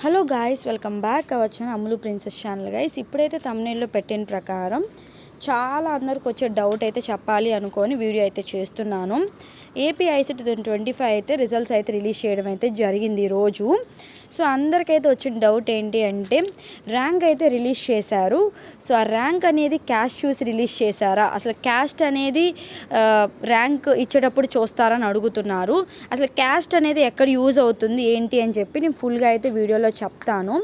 Hello guys, welcome back our channel Ammulu princess channel. Guys, ఇప్పుడైతే థంబ్నెయిల్లో పెట్టిన ప్రకారం చాలా అందరికి వచ్చే డౌట్ అయితే చెప్పాలి అనుకొని వీడియో అయితే చేస్తున్నాను. ఏపీ ఐసెట్ 2025 అయితే రిజల్ట్స్ అయితే రిలీజ్ చేయడం అయితే జరిగింది ఈరోజు. సో అందరికైతే వచ్చిన డౌట్ ఏంటి అంటే, ర్యాంక్ అయితే రిలీజ్ చేశారు. సో ఆ ర్యాంక్ అనేది క్యాస్ట్ చూసి రిలీజ్ చేశారా, అసలు క్యాస్ట్ అనేది ర్యాంక్ ఇచ్చేటప్పుడు చూస్తారని అడుగుతున్నారు. అసలు క్యాస్ట్ అనేది ఎక్కడ యూజ్ అవుతుంది ఏంటి అని చెప్పి నేను ఫుల్గా అయితే వీడియోలో చెప్తాను.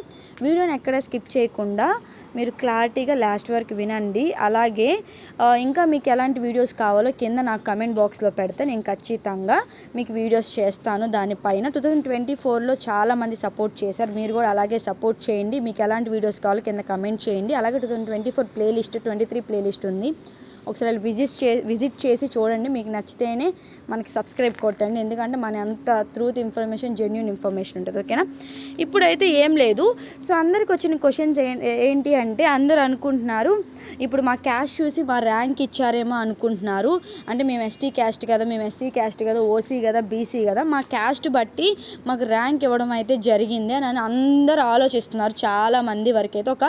వీడియోని ఎక్కడ స్కిప్ చేయకుండా మీరు క్లారిటీగా లాస్ట్ వరకు వినండి. అలాగే ఇంకా మీకు ఎలాంటి వీడియోస్ కావాలో కింద నాకు కమెంట్ బాక్స్లో పెడితే నేను ఖచ్చితంగా మీకు వీడియోస్ చేస్తాను. దానిపైన 2024లో చాలామంది సపోర్ట్ చేశారు, మీరు కూడా అలాగే సపోర్ట్ చేయండి. మీకు ఎలాంటి వీడియోస్ కావాలో కింద కమెంట్ చేయండి. అలాగే 2024 ప్లేలిస్ట్ 23 ప్లేలిస్ట్ ఉంది, ఒకసారి విజిట్ చేసి చూడండి. మీకు నచ్చితేనే మనకి సబ్స్క్రైబ్ కొట్టండి, ఎందుకంటే మన అంత ట్రూత్ ఇన్ఫర్మేషన్, జెన్యూన్ ఇన్ఫర్మేషన్ ఉంటుంది. ఓకేనా? ఇప్పుడైతే ఏం లేదు. సో అందరికి వచ్చిన క్వశ్చన్స్ ఏంటి అంటే, అందరూ అనుకుంటున్నారు ఇప్పుడు మా క్యాస్ట్ చూసి మా ర్యాంక్ ఇచ్చారేమో అనుకుంటున్నారు. అంటే మేము ఎస్టీ క్యాస్ట్ కదా, మేము ఎస్సీ క్యాస్ట్ కదా, ఓసీ కదా, బీసీ కదా, మా క్యాస్ట్ బట్టి మాకు ర్యాంక్ ఇవ్వడం అయితే జరిగింది అని అందరూ ఆలోచిస్తున్నారు. చాలామంది వరకు అయితే ఒక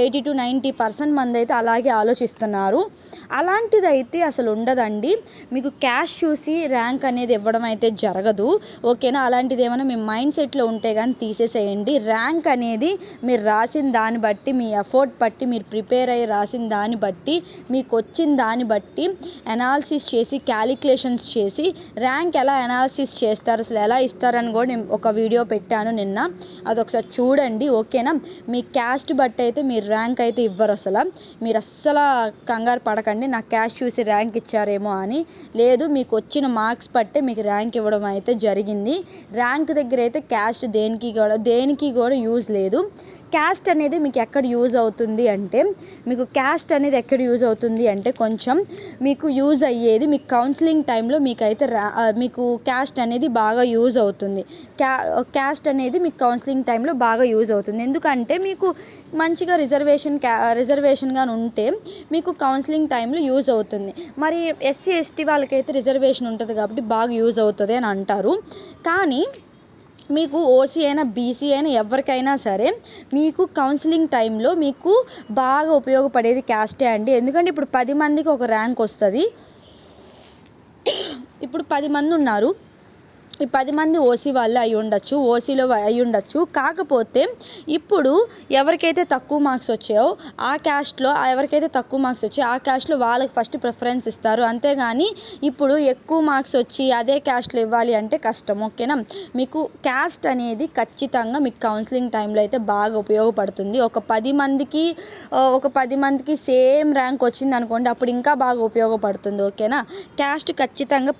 80 to 90% మంది అయితే అలాగే ఆలోచిస్తున్నారు. అలాంటిది అయితే అసలు ఉండదండి. మీకు క్యాష్ చూసి ర్యాంక్ అనేది ఇవ్వడం అయితే జరగదు. ఓకేనా? అలాంటిది ఏమైనా మీ మైండ్ సెట్లో ఉంటే కానీ తీసేసేయండి. ర్యాంక్ అనేది మీరు రాసిన దాన్ని బట్టి, మీ ఎఫర్ట్ బట్టి, మీరు ప్రిపేర్ అయ్యి రాసిన దాన్ని బట్టి, మీకు వచ్చిన దాన్ని బట్టి అనాలిసిస్ చేసి, క్యాలిక్యులేషన్స్ చేసి ర్యాంక్ ఎలా అనాలిసిస్ చేస్తారు, అసలు ఎలా ఇస్తారని కూడా నేను ఒక వీడియో పెట్టాను నిన్న, అదొకసారి చూడండి. ఓకేనా? మీ క్యాస్ట్ బట్టి అయితే మీరు ర్యాంక్ అయితే ఇవ్వరు. మీరు అస్సలు కంగారు పడకండి నాకు క్యాష్ చూసి ర్యాంక్ ఇచ్చారేమో అని. లేదు, మీకు వచ్చిన మార్క్స్ బట్టే మీకు ర్యాంక్ ఇవ్వడం అయితే జరిగింది. ర్యాంక్ దగ్గర అయితే క్యాస్ట్ దేనికి కూడా యూజ్ లేదు. క్యాస్ట్ అనేది మీకు ఎక్కడ యూజ్ అవుతుంది అంటే, కొంచెం మీకు యూజ్ అయ్యేది మీకు కౌన్సిలింగ్ టైంలో మీకైతే మీకు క్యాస్ట్ అనేది బాగా యూజ్ అవుతుంది. క్యాస్ట్ అనేది మీకు కౌన్సిలింగ్ టైంలో బాగా యూజ్ అవుతుంది. ఎందుకంటే మీకు మంచిగా రిజర్వేషన్గా ఉంటే మీకు కౌన్సిలింగ్ టైంలో యూజ్ అవుతుంది. మరి ఎస్సీ ఎస్టీ వాళ్ళకైతే రిజర్వేషన్ ఉంటుంది కాబట్టి బాగా యూజ్ అవుతుంది అని అంటారు. కానీ మీకు ఓసీ అయినా బీసీ అయినా ఎవరికైనా సరే మీకు కౌన్సిలింగ్ టైంలో మీకు బాగా ఉపయోగపడేది క్యాస్టే అండి. ఎందుకంటే ఇప్పుడు 10 మందికి ఒక ర్యాంక్ వస్తుంది. ఇప్పుడు 10 మంది ఉన్నారు, ఈ 10 మంది ఓసీ వాళ్ళు అయి ఉండొచ్చు, ఓసీలో అయి ఉండొచ్చు. కాకపోతే ఇప్పుడు ఎవరికైతే తక్కువ మార్క్స్ వచ్చాయో ఆ క్యాస్ట్లో వాళ్ళకి ఫస్ట్ ప్రిఫరెన్స్ ఇస్తారు. అంతేగాని ఇప్పుడు ఎక్కువ మార్క్స్ వచ్చి అదే క్యాస్ట్లో ఇవ్వాలి అంటే కష్టం. ఓకేనా? మీకు క్యాస్ట్ అనేది ఖచ్చితంగా మీకు కౌన్సిలింగ్ టైంలో అయితే బాగా ఉపయోగపడుతుంది. ఒక 10 మందికి సేమ్ ర్యాంక్ వచ్చింది అనుకోండి, అప్పుడు ఇంకా బాగా ఉపయోగపడుతుంది. ఓకేనా? క్యాస్ట్ ఖచ్చితంగా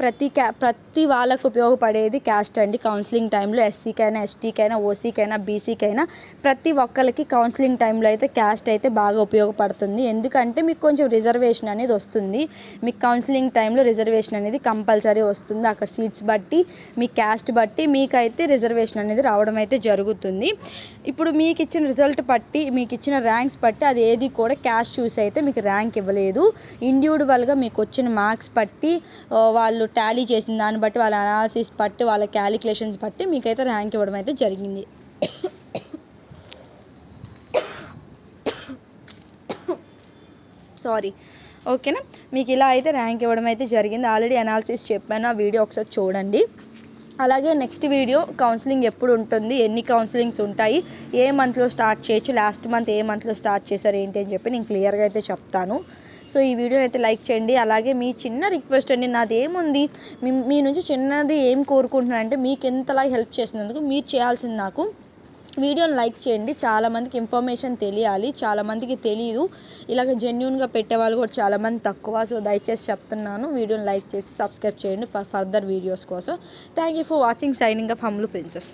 ప్రతి వాళ్ళకు ఉపయోగపడేది క్యాస్ట్ అండి. కౌన్సిలింగ్ టైంలో ఎస్సీకైనా, ఎస్టీకైనా, ఓసీకైనా, బీసీకైనా ప్రతి ఒక్కరికి కౌన్సిలింగ్ టైంలో అయితే క్యాస్ట్ అయితే బాగా ఉపయోగపడుతుంది. ఎందుకంటే మీకు కొంచెం రిజర్వేషన్ అనేది వస్తుంది. మీకు కౌన్సిలింగ్ టైంలో రిజర్వేషన్ అనేది కంపల్సరీ వస్తుంది. అక్కడ సీట్స్ బట్టి, మీ క్యాస్ట్ బట్టి మీకైతే రిజర్వేషన్ అనేది రావడం అయితే జరుగుతుంది. ఇప్పుడు మీకు ఇచ్చిన రిజల్ట్ బట్టి, మీకు ఇచ్చిన ర్యాంక్స్ బట్టి అది ఏది కూడా క్యాస్ట్ చూసి అయితే మీకు ర్యాంక్ ఇవ్వలేదు. ఇండివిజువల్గా మీకు వచ్చిన మార్క్స్ బట్టి, వాళ్ళు టాలీ చేసిన దాన్ని బట్టి, వాళ్ళ అనాలిసిస్ బట్టి, వాళ్ళ క్యాలిక్యులేషన్స్ బట్టి మీకైతే ర్యాంక్ ఇవ్వడం అయితే జరిగింది. ఓకేనా? మీకు ఇలా అయితే ర్యాంక్ ఇవ్వడం అయితే జరిగింది. ఆల్రెడీ అనాలిసిస్ చెప్పాను, ఆ వీడియో ఒకసారి చూడండి. అలాగే నెక్స్ట్ వీడియో కౌన్సిలింగ్ ఎప్పుడు ఉంటుంది, ఎన్ని కౌన్సిలింగ్స్ ఉంటాయి, ఏ మంత్లో స్టార్ట్ చేయొచ్చు, లాస్ట్ మంత్ ఏ మంత్లో స్టార్ట్ చేశారు ఏంటి అని చెప్పి నేను క్లియర్గా అయితే చెప్తాను. సో ఈ వీడియోని అయితే లైక్ చేయండి. అలాగే మీ చిన్న రిక్వెస్ట్ అండి, నాదేముంది, మీ నుంచి చిన్నది ఏం కోరుకుంటున్నానంటే, మీకు ఎంతలా హెల్ప్ చేసినందుకు మీరు చేయాల్సింది నాకు వీడియోని లైక్ చేయండి. చాలామందికి ఇన్ఫర్మేషన్ తెలియాలి, చాలామందికి తెలియదు. ఇలాగ జెన్యూన్గా పెట్టేవాళ్ళు కూడా చాలామంది తక్కువ. సో దయచేసి చెప్తున్నాను, వీడియోని లైక్ చేసి సబ్స్క్రైబ్ చేయండి ఫర్దర్ వీడియోస్ కోసం. Thank you for watching. Signing off Ammulu princess.